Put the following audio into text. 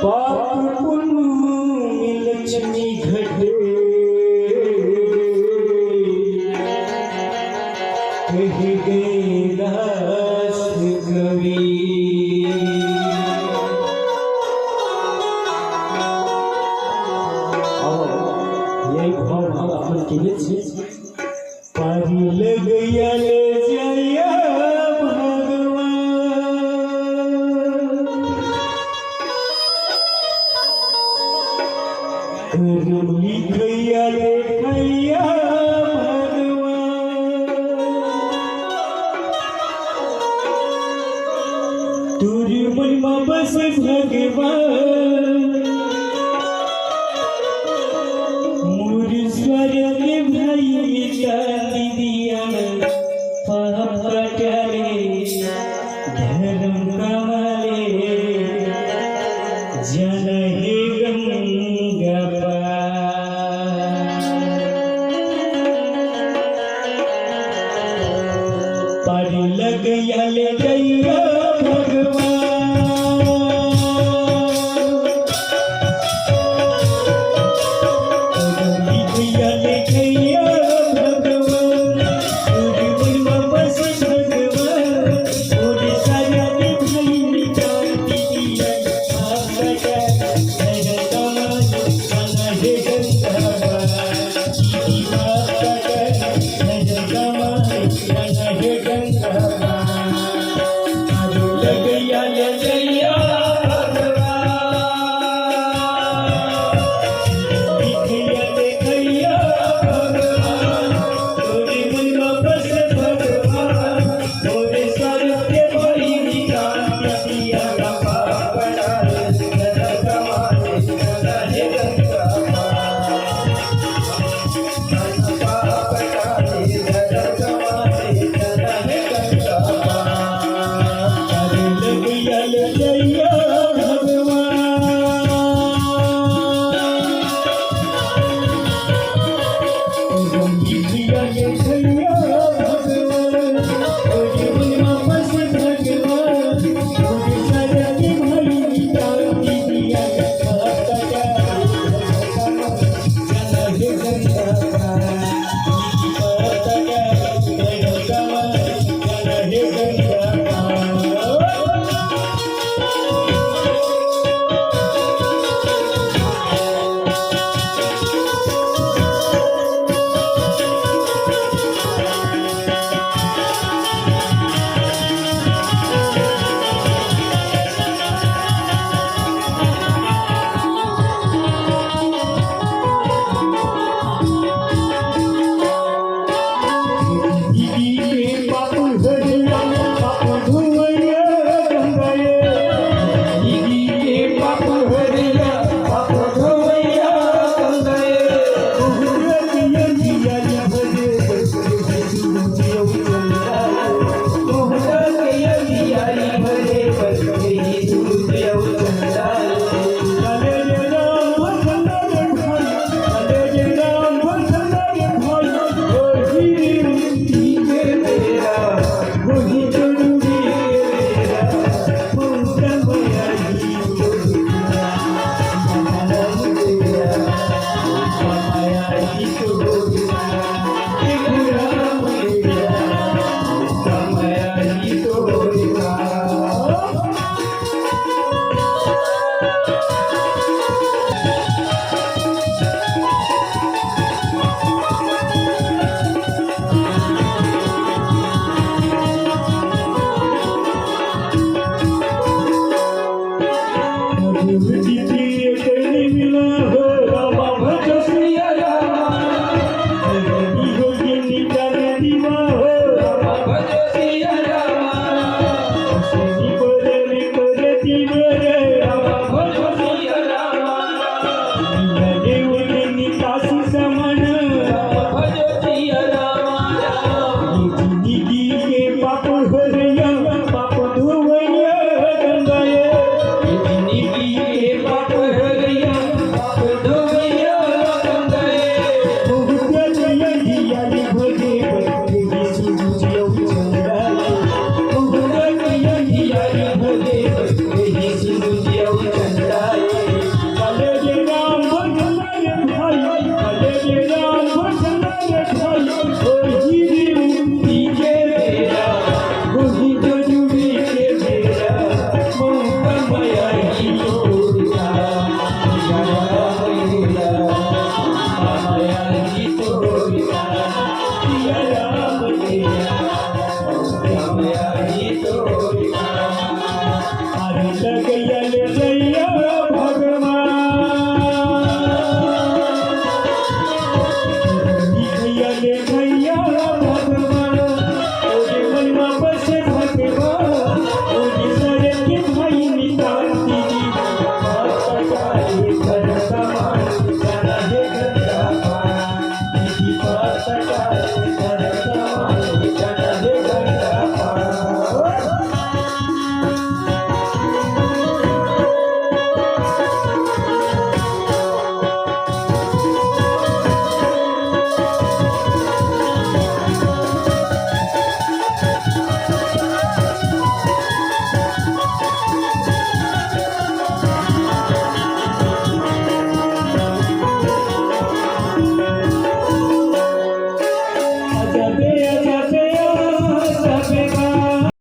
पाप पुण्य लक्ष्मी घटे कह गए दास कवि यही भाव आपण केले पारी लग याले जया करमी खैया ले खैया भगवान तुरी मन में बस भगवान मुरी स्वर्ग भाई शादी दिया पाप कटाले धर्म कमाले जन हे गंगा पारी लग याले जया भगवान लग जैया भगवान भैया भगवान ओरे मनवा बस भगवान ओरे सरे के भाई निकालती जी पटकाए घर सामान जाना है गंगा पान दीदी पटकाए घर सामान जाना है गंगा पान अजबे